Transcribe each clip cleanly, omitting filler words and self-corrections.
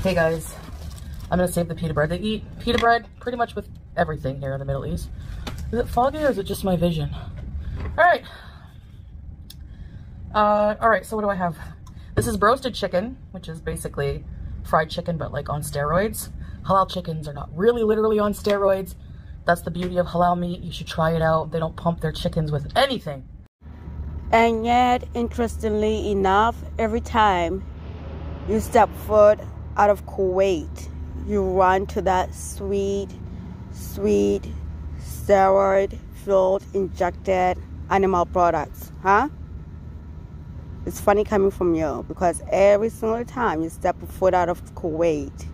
Okay guys, I'm gonna save the pita bread. They eat pita bread pretty much with everything here in the Middle East. Is it foggy or is it just my vision? Alright. Alright, so what do I have? This is roasted chicken, which is basically fried chicken but like on steroids. Halal chickens are not really literally on steroids. That's the beauty of halal meat. You should try it out. They don't pump their chickens with anything. And yet, interestingly enough, every time you step foot out of Kuwait, you run to that sweet, steroid-filled, injected animal products, huh? It's funny coming from you because every single time you step foot out of Kuwait,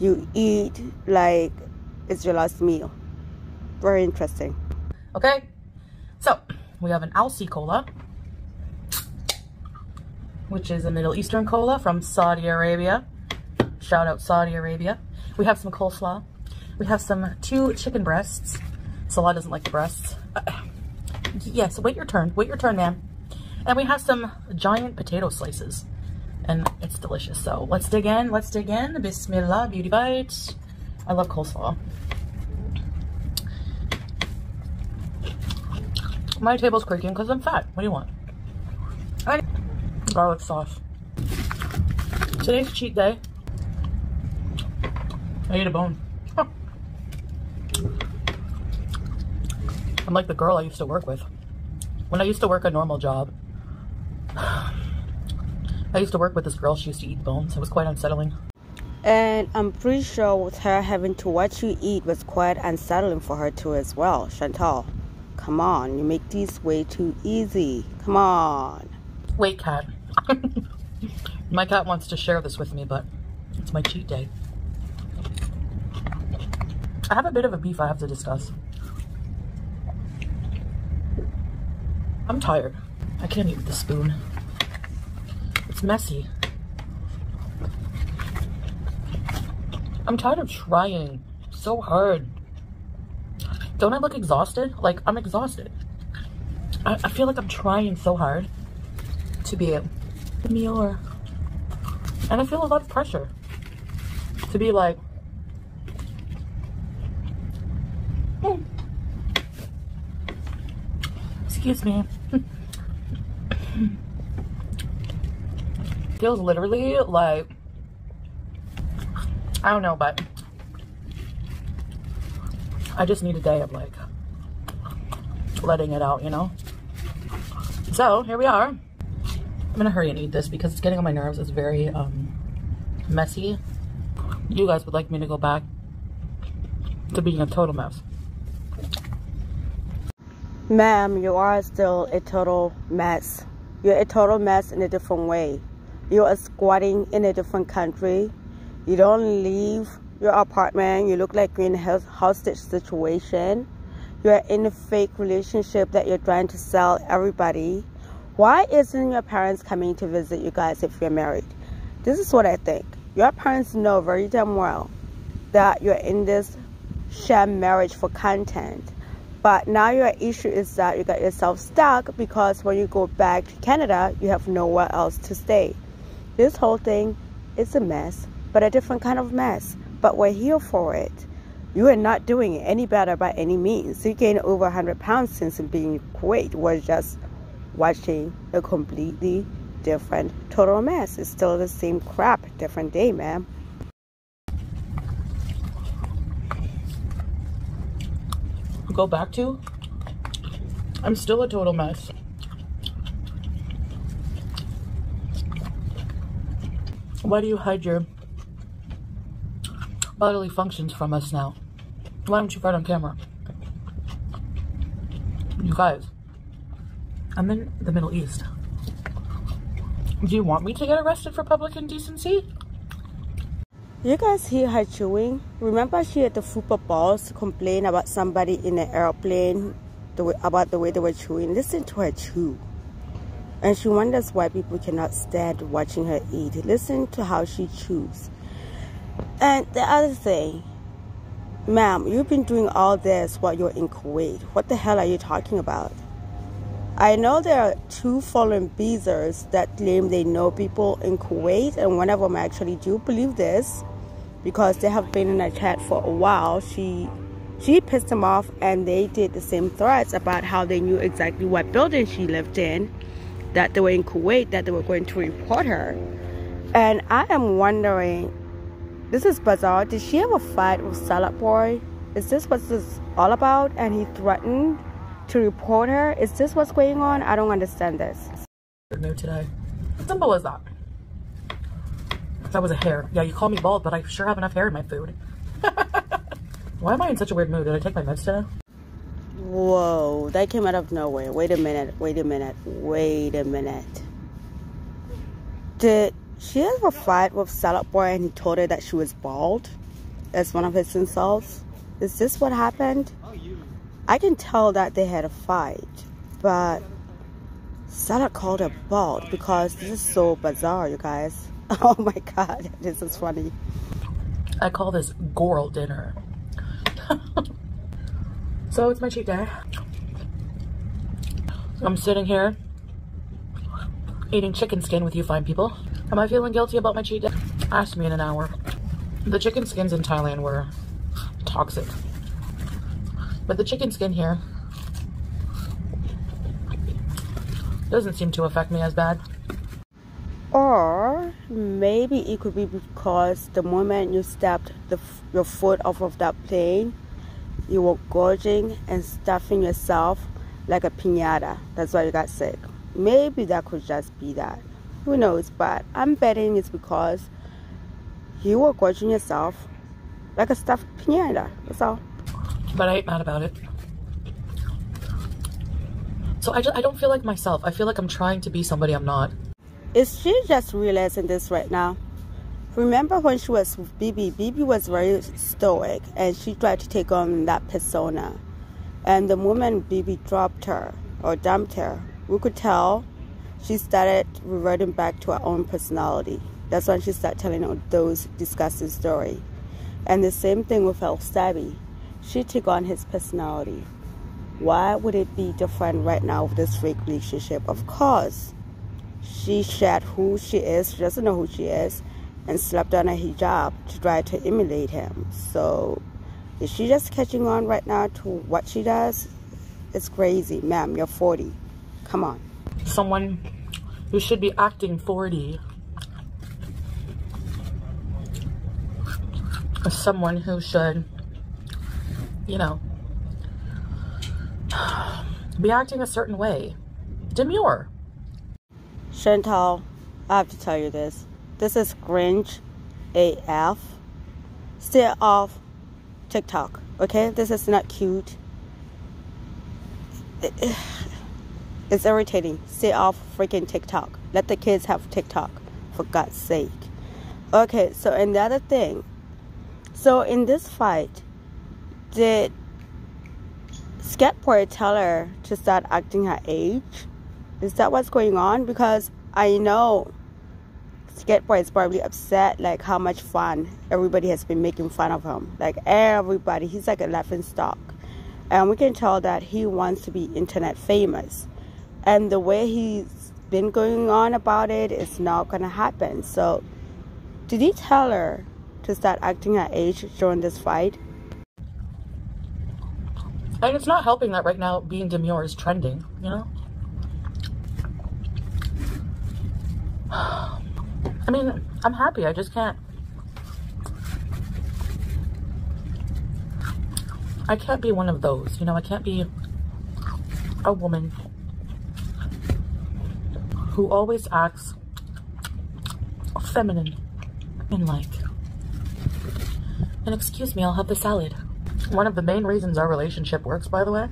you eat like it's your last meal. Very interesting. Okay, so we have an Alsi cola, which is a Middle Eastern cola from Saudi Arabia. Shout out Saudi Arabia. We have some coleslaw. We have some 2 chicken breasts. Salah doesn't like the breasts. Yes, wait your turn, man. And we have some giant potato slices. And it's delicious. So let's dig in. Bismillah, beauty bites. I love coleslaw. My table's creaking because I'm fat. What do you want? Garlic sauce. Today's cheat day. I ate a bone. Huh. I'm like the girl I used to work with. When I used to work a normal job, I used to work with this girl. She used to eat bones. It was quite unsettling. And I'm pretty sure with her having to watch you eat was quite unsettling for her too as well. Chantal, come on. You make these way too easy. Come on. Wait, cat. My cat wants to share this with me, but it's my cheat day. I have a bit of a beef I have to discuss. I'm tired. I can't eat with the spoon. It's messy. I'm tired of trying so hard. Don't I look exhausted? Like, I'm exhausted. I feel like I'm trying so hard to be a meal, and I feel a lot of pressure to be like, excuse me. Feels literally like, I don't know, but I just need a day of like letting it out, you know? So here we are. I'm gonna hurry and eat this because it's getting on my nerves. It's very messy. You guys would like me to go back to being a total mess. Ma'am, you are still a total mess. You're a total mess in a different way. You are squatting in a different country. You don't leave your apartment. You look like you're in a hostage situation. You're in a fake relationship that you're trying to sell everybody. Why isn't your parents coming to visit you guys if you're married? This is what I think. Your parents know very damn well that you're in this sham marriage for content. But now your issue is that you got yourself stuck because when you go back to Canada, you have nowhere else to stay. This whole thing is a mess, but a different kind of mess. But we're here for it. You are not doing it any better by any means. You gained over 100 pounds since being in Kuwait. We're just watching a completely different total mess. It's still the same crap, different day, ma'am. Go back to? I'm still a total mess. Why do you hide your bodily functions from us now? Why don't you fight on camera? You guys, I'm in the Middle East. Do you want me to get arrested for public indecency? You guys hear her chewing? Remember she had the football balls to complain about somebody in an airplane about the way they were chewing? Listen to her chew. And she wonders why people cannot stand watching her eat. Listen to how she chews. And the other thing, ma'am, you've been doing all this while you're in Kuwait. What the hell are you talking about? I know there are 2 foreign visitors that claim they know people in Kuwait, and one of them actually do believe this because they have been in a chat for a while. She pissed them off, and they did the same threads about how they knew exactly what building she lived in, that they were in Kuwait, that they were going to report her. And I am wondering, this is bizarre. Did she have a fight with Salad Boy? Is this what this is all about? And he threatened to report her? Is this what's going on? I don't understand this. Mood today. Simple as that. That was a hair. Yeah, you call me bald, but I sure have enough hair in my food. Why am I in such a weird mood? Did I take my meds today? Whoa, that came out of nowhere. Wait a minute. Did she have a fight with Salad Boy and he told her that she was bald as one of his insults? Is this what happened? I can tell that they had a fight, but Salad called her bald because this is so bizarre, you guys. Oh my god, this is funny. I call this Goral dinner. So it's my cheat day. I'm sitting here eating chicken skin with you fine people. Am I feeling guilty about my cheat day? Ask me in an hour. The chicken skins in Thailand were toxic, but the chicken skin here doesn't seem to affect me as bad. Or maybe it could be because the moment you stepped your foot off of that plane, you were gorging and stuffing yourself like a piñata. That's why you got sick. Maybe that could just be that. Who knows? But I'm betting it's because you were gorging yourself like a stuffed piñata. That's all. But I ain't mad about it. So I don't feel like myself. I feel like I'm trying to be somebody I'm not. Is she just realizing this right now? Remember when she was with Bibi? Bibi was very stoic and she tried to take on that persona. And the moment Bibi dropped her or dumped her, we could tell she started reverting back to her own personality. That's when she started telling those disgusting stories. And the same thing with El Stabby. She took on his personality. Why would it be different right now with this fake relationship? Of course, she shared who she is. She doesn't know who she is, and slept on a hijab to try to emulate him. So is she just catching on right now to what she does? It's crazy. Ma'am, you're 40. Come on. Someone who should be acting 40. Someone who should, you know, be acting a certain way. Demure. Chantal, I have to tell you this. This is cringe AF. Stay off TikTok, okay? This is not cute. It's irritating. Stay off freaking TikTok. Let the kids have TikTok, for God's sake. Okay, so another thing. So in this fight, did Skateboy tell her to start acting her age? Is that what's going on? Because I know Skateboy is probably upset, like how much fun everybody has been making fun of him. Like everybody, he's like a laughing stock. And we can tell that he wants to be internet famous. And the way he's been going on about it is not going to happen. So did he tell her to start acting her age during this fight? And it's not helping that right now being demure is trending, you know? I mean, I'm happy. I just can't. I can't be one of those, you know? I can't be a woman who always acts feminine in like. And excuse me, I'll have the salad. One of the main reasons our relationship works, by the way,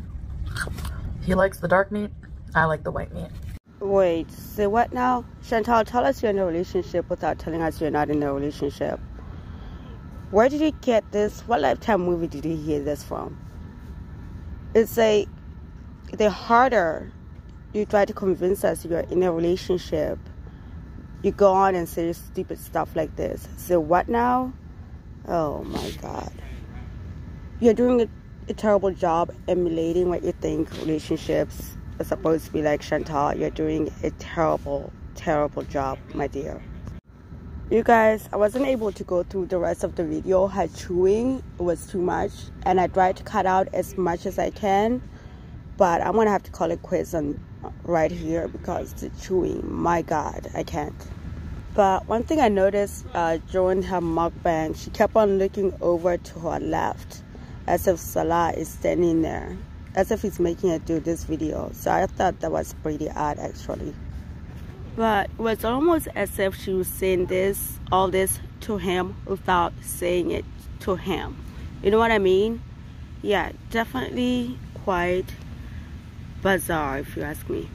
he likes the dark meat, I like the white meat. Wait, say what now? Chantal, tell us you're in a relationship without telling us you're not in a relationship. Where did he get this? What Lifetime movie did he hear this from? It's like, the harder you try to convince us you're in a relationship, you go on and say stupid stuff like this. So what now? Oh my God. You're doing a terrible job emulating what you think relationships was supposed to be like, Chantal, you're doing a terrible job, my dear. You guys, I wasn't able to go through the rest of the video. Her chewing was too much, and I tried to cut out as much as I can, but I'm gonna have to call it quits on right here because the chewing, my God, I can't. But one thing I noticed during her mukbang, she kept on looking over to her left as if Salah is standing there, as if he's making her do this video. So I thought that was pretty odd actually. But it was almost as if she was saying all this to him without saying it to him. You know what I mean? Yeah, definitely quite bizarre if you ask me.